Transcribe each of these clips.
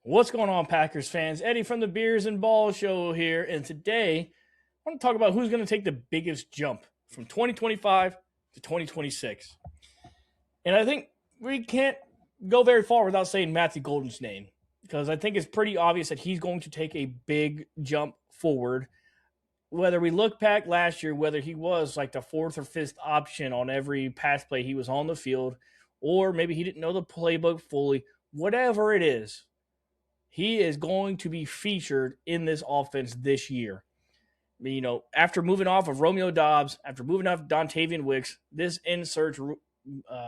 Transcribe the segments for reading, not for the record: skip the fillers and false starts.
What's going on, Packers fans? Eddie from the Beers and Balls show here, and today I want to talk about who's going to take the biggest jump from 2025 to 2026. And I think we can't go very far without saying Matthew Golden's name, because I think it's pretty obvious that he's going to take a big jump forward. Whether we look back last year, whether he was like the fourth or fifth option on every pass play he was on the field, or maybe he didn't know the playbook fully, whatever it is, he is going to be featured in this offense this year. After moving off of Romeo Doubs, after moving off Dontavian Wicks, this inserts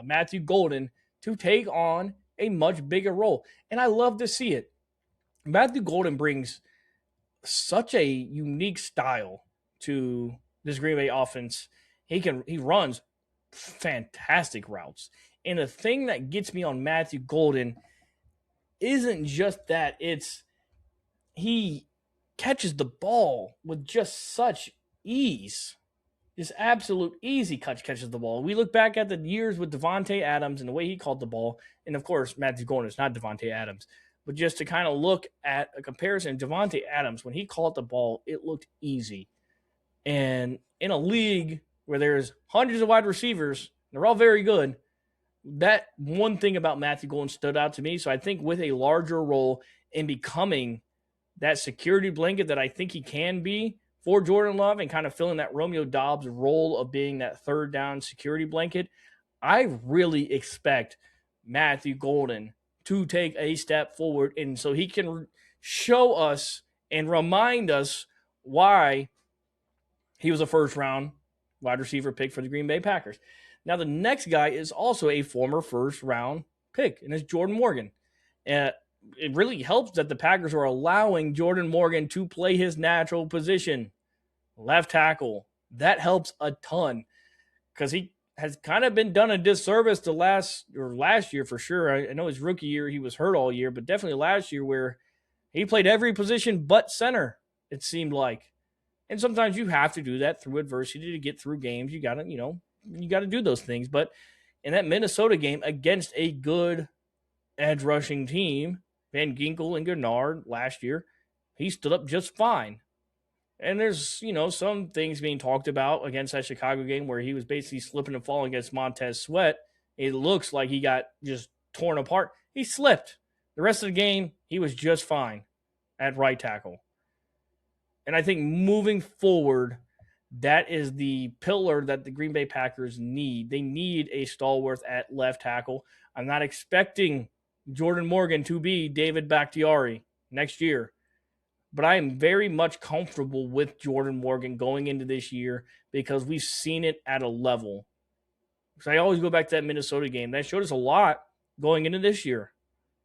Matthew Golden to take on a much bigger role. And I love to see it. Matthew Golden brings such a unique style to this Green Bay offense. He runs fantastic routes. And the thing that gets me on Matthew Golden isn't just that, it's he catches the ball with just such ease. Just absolute easy catches the ball. We look back at the years with Davante Adams and the way he caught the ball, and of course, Matthew Golden is not Davante Adams, but just to kind of look at a comparison, Davante Adams, when he caught the ball, it looked easy. And in a league where there's hundreds of wide receivers, they're all very good, that one thing about Matthew Golden stood out to me. So I think with a larger role in becoming that security blanket that I think he can be for Jordan Love and kind of filling that Romeo Doubs role of being that third down security blanket, I really expect Matthew Golden to take a step forward, and so he can show us and remind us why he was a first-round wide receiver pick for the Green Bay Packers. Now, the next guy is also a former first-round pick, and it's Jordan Morgan. It really helps that the Packers are allowing Jordan Morgan to play his natural position, left tackle. That helps a ton because he has kind of been done a disservice to last year for sure. I know his rookie year he was hurt all year, but definitely last year where he played every position but center, it seemed like. And sometimes you have to do that through adversity to get through games. You got to do those things. But in that Minnesota game against a good edge rushing team, Van Ginkel and Gennard last year, he stood up just fine. And there's, some things being talked about against that Chicago game where he was basically slipping and falling against Montez Sweat. It looks like he got just torn apart. He slipped. The rest of the game, he was just fine at right tackle. And I think moving forward, that is the pillar that the Green Bay Packers need. They need a stalwart at left tackle. I'm not expecting Jordan Morgan to be David Bakhtiari next year, but I am very much comfortable with Jordan Morgan going into this year because we've seen it at a level. So I always go back to that Minnesota game. That showed us a lot going into this year.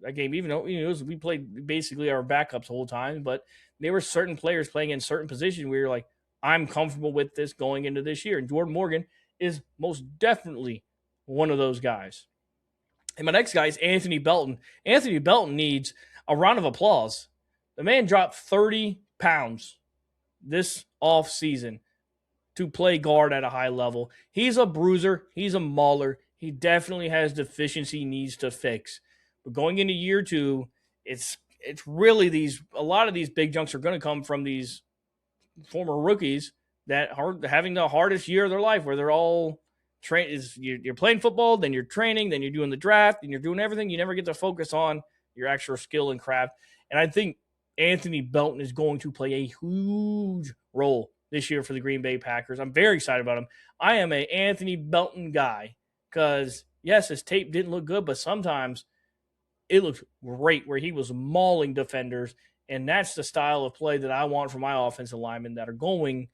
That game, even though we played basically our backups the whole time, but there were certain players playing in certain positions where you're like, I'm comfortable with this going into this year. And Jordan Morgan is most definitely one of those guys. And my next guy is Anthony Belton. Anthony Belton needs a round of applause. The man dropped 30 pounds this offseason to play guard at a high level. He's a bruiser. He's a mauler. He definitely has deficiency he needs to fix. But going into year two, it's really a lot of these big jumps are going to come from these former rookies that are having the hardest year of their life, where they're all you're playing football, then you're training, then you're doing the draft, and you're doing everything. You never get to focus on your actual skill and craft. And I think Anthony Belton is going to play a huge role this year for the Green Bay Packers. I'm very excited about him. I am a Anthony Belton guy because, yes, his tape didn't look good, but sometimes it looked great where he was mauling defenders. And that's the style of play that I want from my offensive linemen that are going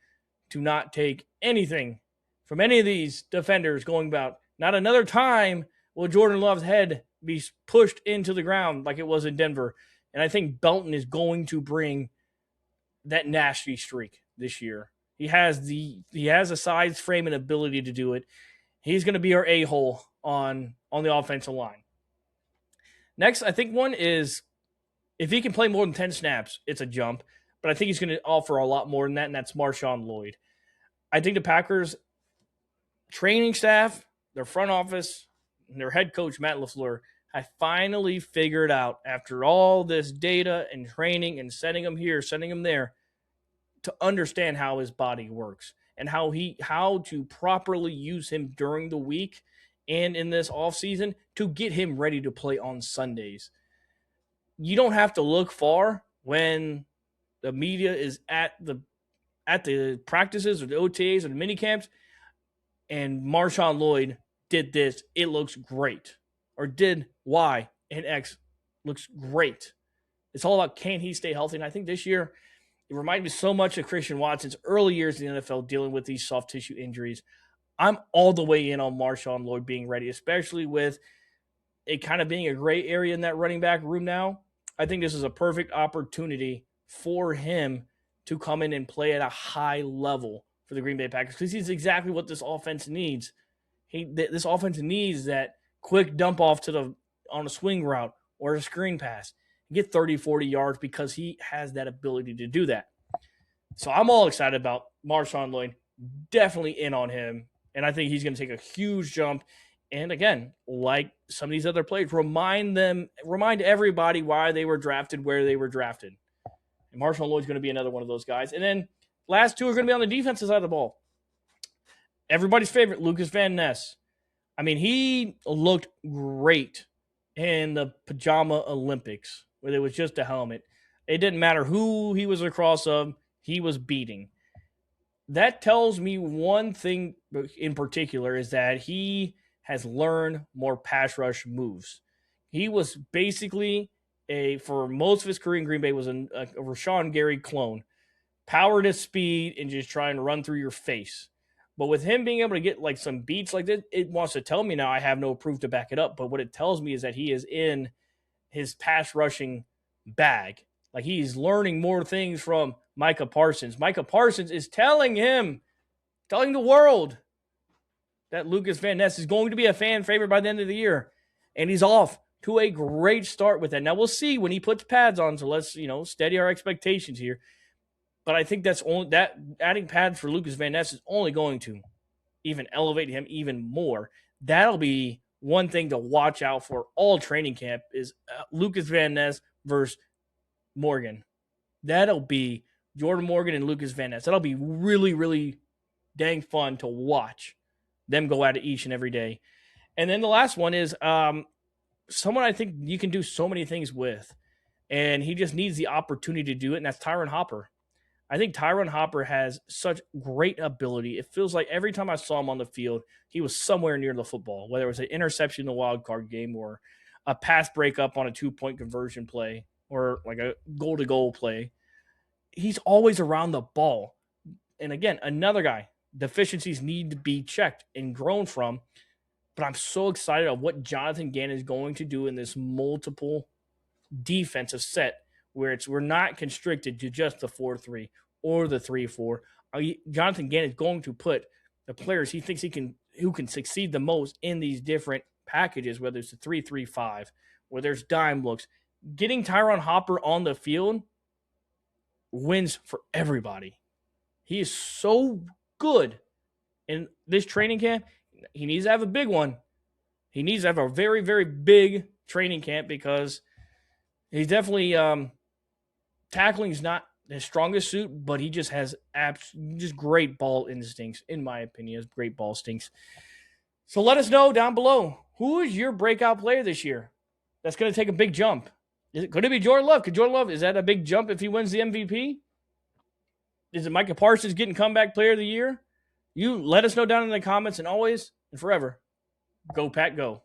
to not take anything from any of these defenders going about. Not another time will Jordan Love's head be pushed into the ground like it was in Denver. And I think Belton is going to bring that nasty streak this year. He has a size, frame, and ability to do it. He's going to be our a-hole on the offensive line. Next, I think one is, if he can play more than 10 snaps, it's a jump. But I think he's going to offer a lot more than that, and that's Marshawn Lloyd. I think the Packers training staff, their front office, and their head coach, Matt LaFleur, I finally figured out, after all this data and training and sending him here, sending him there, to understand how his body works and how to properly use him during the week and in this offseason to get him ready to play on Sundays. You don't have to look far when the media is at the practices or the OTAs or the mini camps, and Marshawn Lloyd did this. It looks great. Or did Y and X looks great. It's all about, can he stay healthy? And I think this year, it reminded me so much of Christian Watson's early years in the NFL dealing with these soft tissue injuries. I'm all the way in on Marshawn Lloyd being ready, especially with it kind of being a gray area in that running back room now. I think this is a perfect opportunity for him to come in and play at a high level for the Green Bay Packers, because he's exactly what this offense needs. This offense needs that quick dump off on a swing route or a screen pass, get 30, 40 yards, because he has that ability to do that. So I'm all excited about Marshawn Lloyd. Definitely in on him. And I think he's going to take a huge jump. And again, like some of these other players, remind everybody why they were drafted where they were drafted. And Marshawn Lloyd's going to be another one of those guys. And then last two are going to be on the defensive side of the ball. Everybody's favorite, Lucas Van Ness. I mean, he looked great in the Pajama Olympics, where it was just a helmet. It didn't matter who he was across of, he was beating. That tells me one thing in particular, is that he has learned more pass rush moves. He was basically for most of his career in Green Bay, was a Rashawn Gary clone. Power to speed and just try and run through your face. But with him being able to get like some beats like this, it wants to tell me now, I have no proof to back it up, but what it tells me is that he is in his pass rushing bag. Like, he's learning more things from Micah Parsons. Micah Parsons is telling the world that Lucas Van Ness is going to be a fan favorite by the end of the year. And he's off to a great start with that. Now, we'll see when he puts pads on, so let's, steady our expectations here. But I think that adding pads for Lucas Van Ness is only going to even elevate him even more. That'll be one thing to watch out for all training camp, is Lucas Van Ness versus Morgan. That'll be Jordan Morgan and Lucas Van Ness. That'll be really, really dang fun to watch them go at it each and every day. And then the last one is someone I think you can do so many things with, and he just needs the opportunity to do it, and that's Tyron Hopper. I think Tyron Hopper has such great ability. It feels like every time I saw him on the field, he was somewhere near the football, whether it was an interception in the wild card game or a pass breakup on a 2-point conversion play or like a goal-to-goal play. He's always around the ball. And again, another guy, deficiencies need to be checked and grown from. But I'm so excited of what Jonathan Gannon is going to do in this multiple defensive set, where we're not constricted to just the 4-3 or the 3-4. Jonathan Gannon is going to put the players he thinks who can succeed the most in these different packages, whether it's the 3-3-5, where there's dime looks. Getting Tyron Hopper on the field wins for everybody. He is so good in this training camp. He needs to have a big one. He needs to have a very, very big training camp, because he's definitely tackling is not his strongest suit, but he just has just great ball instincts, in my opinion. He has great ball instincts. So let us know down below, who is your breakout player this year that's going to take a big jump? Is it going to be Jordan Love? Could Jordan Love, is that a big jump if he wins the MVP? Is it Micah Parsons getting comeback player of the year? You let us know down in the comments, and always and forever, go Pack Go.